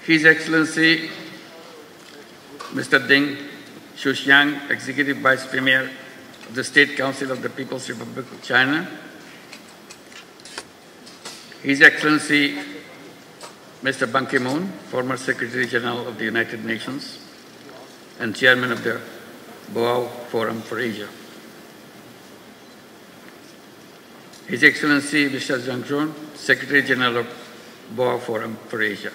His Excellency Mr. Deng Xuxiang, Executive Vice Premier of the State Council of the People's Republic of China, His Excellency Mr. Ban Ki-moon, former Secretary General of the United Nations and Chairman of the Boao Forum for Asia, His Excellency Mr. Zhang Zhun, Secretary General of Boao Forum for Asia,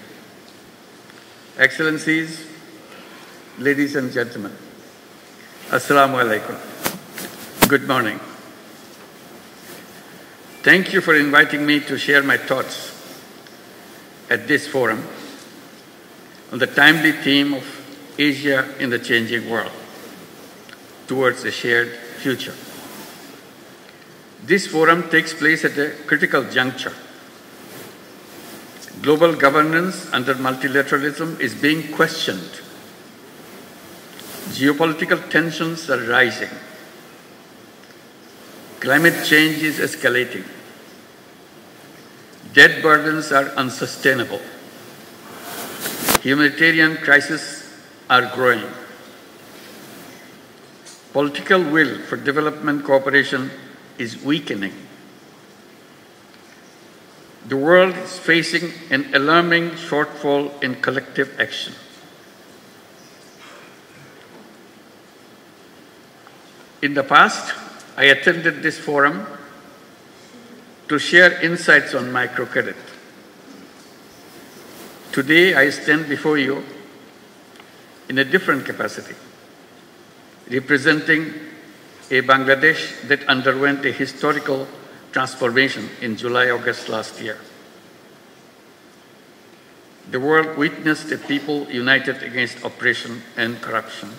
Excellencies, ladies and gentlemen, Assalamu alaikum. Good morning. Thank you for inviting me to share my thoughts at this forum on the timely theme of Asia in the changing world towards a shared future. This forum takes place at a critical juncture. Global governance under multilateralism is being questioned. Geopolitical tensions are rising. Climate change is escalating. Debt burdens are unsustainable. Humanitarian crises are growing. Political will for development cooperation is weakening. The world is facing an alarming shortfall in collective action. In the past, I attended this forum to share insights on microcredit. Today, I stand before you in a different capacity, representing a Bangladesh that underwent a historical transformation in July-August last year. The world witnessed a people united against oppression and corruption.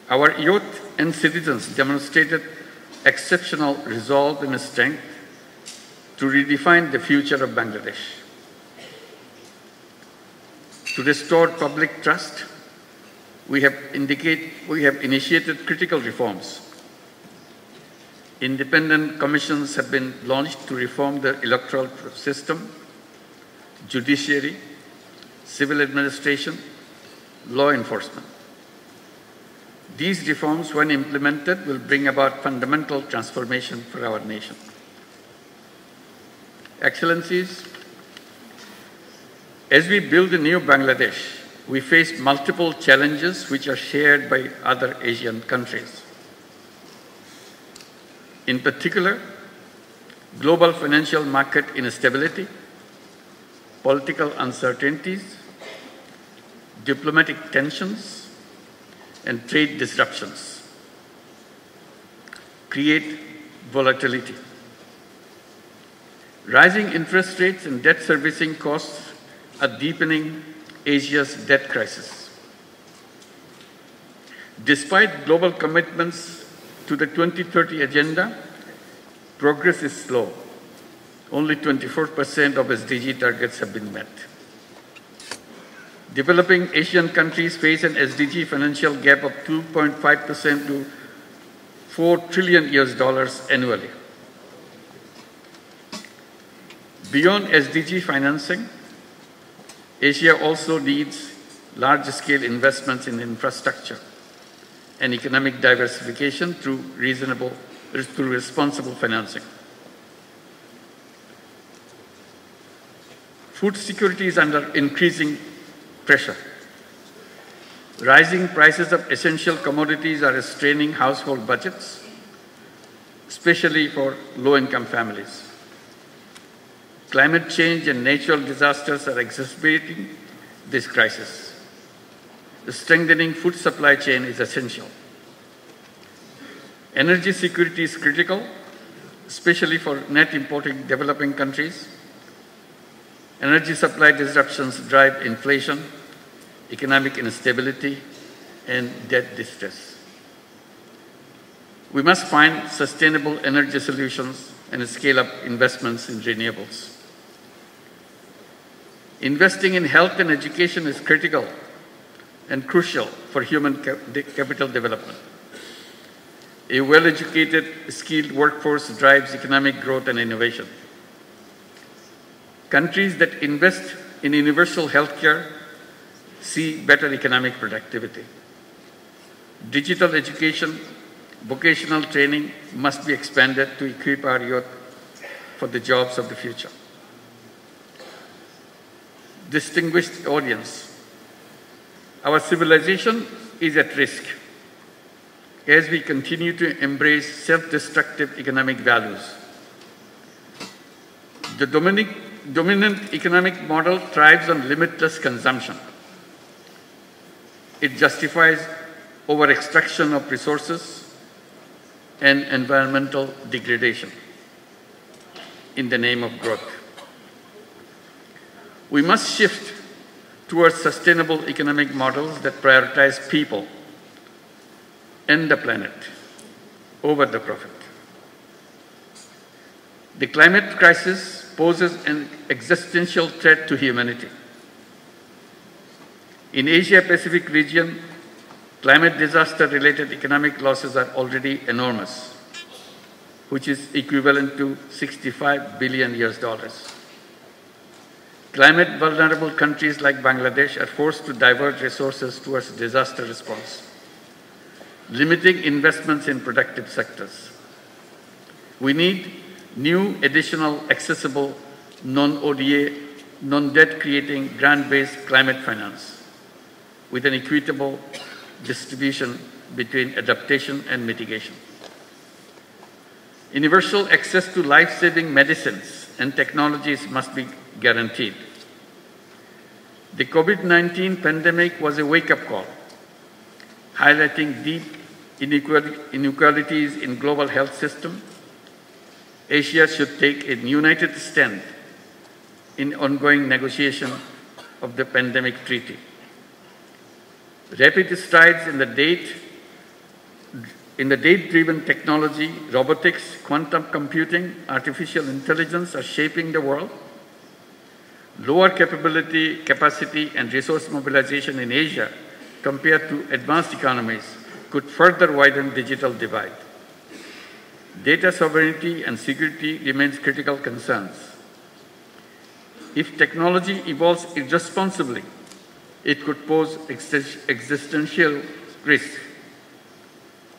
Our youth and citizens demonstrated exceptional resolve and strength to redefine the future of Bangladesh. To restore public trust, we have initiated critical reforms. Independent commissions have been launched to reform the electoral system, judiciary, civil administration, law enforcement. These reforms, when implemented, will bring about fundamental transformation for our nation. Excellencies, as we build a new Bangladesh, we face multiple challenges which are shared by other Asian countries. In particular, global financial market instability, political uncertainties, diplomatic tensions, and trade disruptions create volatility. Rising interest rates and debt servicing costs are deepening Asia's debt crisis. Despite global commitments to the 2030 agenda, progress is slow. Only 24% of SDG targets have been met. Developing Asian countries face an SDG financial gap of 2.5% to $4 trillion annually. Beyond SDG financing, Asia also needs large-scale investments in infrastructure and economic diversification through responsible financing. Food security is under increasing pressure. Rising prices of essential commodities are straining household budgets, especially for low-income families. Climate change and natural disasters are exacerbating this crisis. The strengthening food supply chain is essential. Energy security is critical, especially for net importing developing countries. Energy supply disruptions drive inflation, economic instability, and debt distress. We must find sustainable energy solutions and scale up investments in renewables. Investing in health and education is critical and crucial for human capital development. A well-educated, skilled workforce drives economic growth and innovation. Countries that invest in universal healthcare see better economic productivity. Digital education, vocational training must be expanded to equip our youth for the jobs of the future. Distinguished audience, our civilization is at risk as we continue to embrace self-destructive economic values. The dominant economic model thrives on limitless consumption. It justifies over-extraction of resources and environmental degradation in the name of growth. We must shift towards sustainable economic models that prioritize people and the planet over the profit. The climate crisis poses an existential threat to humanity. In Asia-Pacific region, climate disaster-related economic losses are already enormous, which is equivalent to $65 billion. Climate vulnerable countries like Bangladesh are forced to divert resources towards disaster response, limiting investments in productive sectors. We need new, additional, accessible, non-ODA, non-debt creating grant-based climate finance with an equitable distribution between adaptation and mitigation. Universal access to life-saving medicines and technologies must be guaranteed. The COVID-19 pandemic was a wake-up call, highlighting deep inequalities in global health system. Asia should take a united stand in ongoing negotiation of the pandemic treaty. Rapid strides in the data-driven technology, robotics, quantum computing, artificial intelligence are shaping the world. Lower capacity and resource mobilization in Asia compared to advanced economies could further widen digital divide. Data sovereignty and security remains critical concerns. If technology evolves irresponsibly, it could pose existential risk.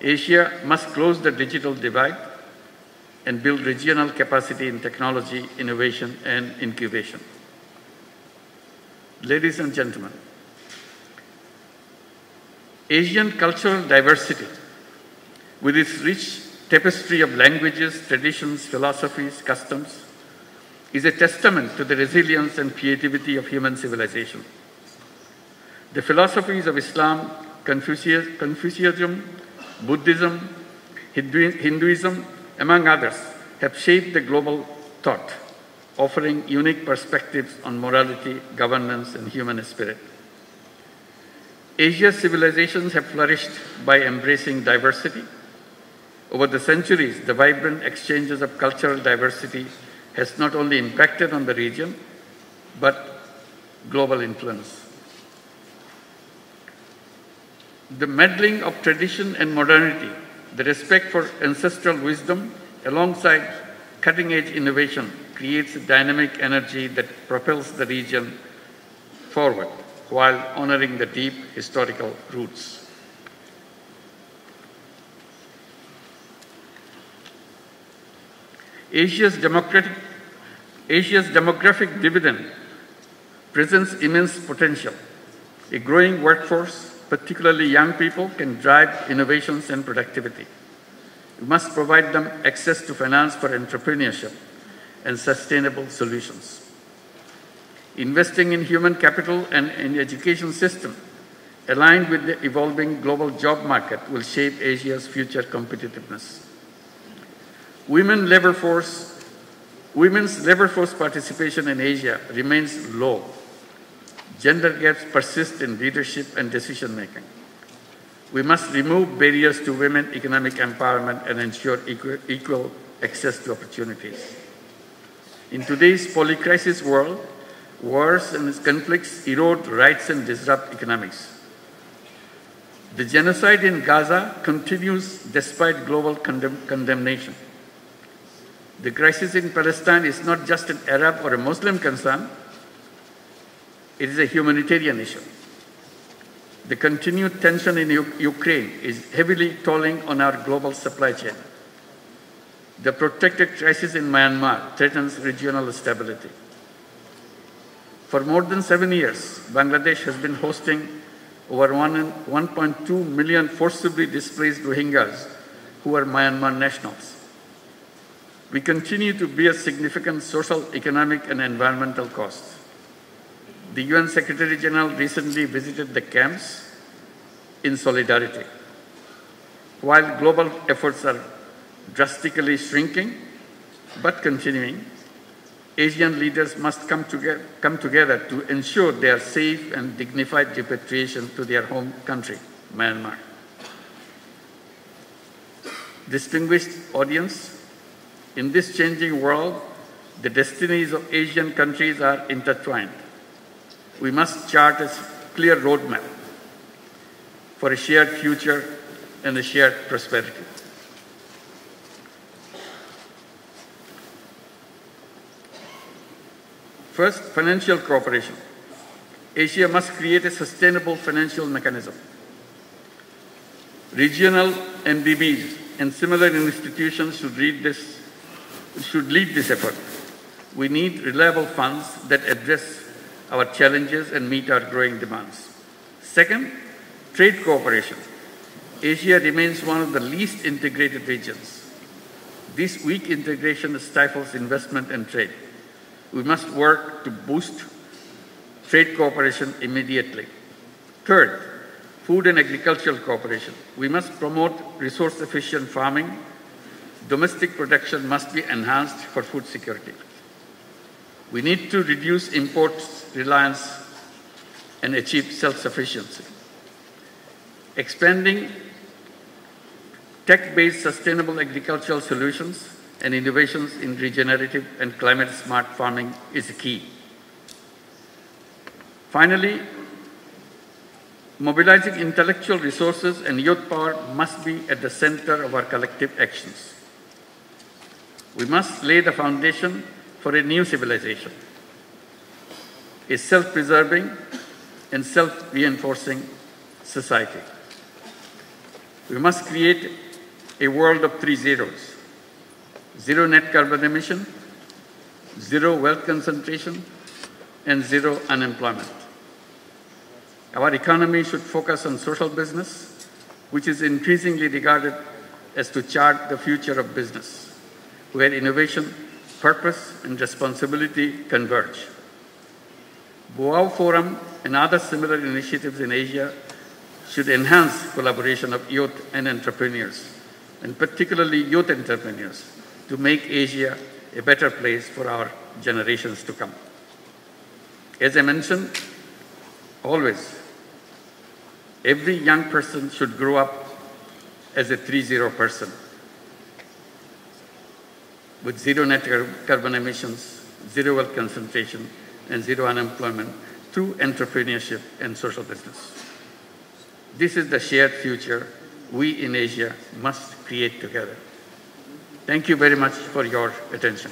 Asia must close the digital divide and build regional capacity in technology, innovation, and incubation. Ladies and gentlemen, Asian cultural diversity, with its rich tapestry of languages, traditions, philosophies, customs, is a testament to the resilience and creativity of human civilization. The philosophies of Islam, Confucianism, Buddhism, Hinduism, among others, have shaped the global thought, offering unique perspectives on morality, governance, and human spirit. Asia's civilizations have flourished by embracing diversity. Over the centuries, the vibrant exchanges of cultural diversity has not only impacted on the region, but global influence. The melding of tradition and modernity, the respect for ancestral wisdom, alongside cutting-edge innovation, creates a dynamic energy that propels the region forward while honoring the deep historical roots. Asia's demographic dividend presents immense potential. A growing workforce, particularly young people, can drive innovations and productivity. We must provide them access to finance for entrepreneurship and sustainable solutions. Investing in human capital and in the education system, aligned with the evolving global job market, will shape Asia's future competitiveness. Women's labor force participation in Asia remains low. Gender gaps persist in leadership and decision-making. We must remove barriers to women economic empowerment and ensure equal access to opportunities. In today's polycrisis world, wars and conflicts erode rights and disrupt economics. The genocide in Gaza continues despite global condemnation. The crisis in Palestine is not just an Arab or a Muslim concern, it is a humanitarian issue. The continued tension in Ukraine is heavily tolling on our global supply chain. The protracted crisis in Myanmar threatens regional stability. For more than 7 years, Bangladesh has been hosting over 1.2 million forcibly displaced Rohingyas who are Myanmar nationals. We continue to bear significant social, economic, and environmental costs. The UN Secretary General recently visited the camps in solidarity. While global efforts are drastically shrinking but continuing, Asian leaders must come together to ensure their safe and dignified repatriation to their home country, Myanmar. Distinguished audience, in this changing world, the destinies of Asian countries are intertwined. We must chart a clear roadmap for a shared future and a shared prosperity. First, financial cooperation. Asia must create a sustainable financial mechanism. Regional MDBs and similar institutions should lead this effort. We need reliable funds that address our challenges and meet our growing demands. Second, trade cooperation. Asia remains one of the least integrated regions. This weak integration stifles investment and trade. We must work to boost trade cooperation immediately. Third, food and agricultural cooperation. We must promote resource-efficient farming. Domestic production must be enhanced for food security. We need to reduce imports reliance and achieve self-sufficiency. Expanding tech-based sustainable agricultural solutions and innovations in regenerative and climate-smart farming is key. Finally, mobilizing intellectual resources and youth power must be at the center of our collective actions. We must lay the foundation for a new civilization, a self-preserving and self-reinforcing society. We must create a world of 3 zeros: zero net carbon emission, zero wealth concentration, and zero unemployment. Our economy should focus on social business, which is increasingly regarded as to chart the future of business, where innovation, purpose, and responsibility converge. Boao Forum and other similar initiatives in Asia should enhance collaboration of youth and entrepreneurs, and particularly youth entrepreneurs, to make Asia a better place for our generations to come. As I mentioned, always, every young person should grow up as a 3-0 person, with zero net carbon emissions, zero wealth concentration, and zero unemployment through entrepreneurship and social business. This is the shared future we in Asia must create together. Thank you very much for your attention.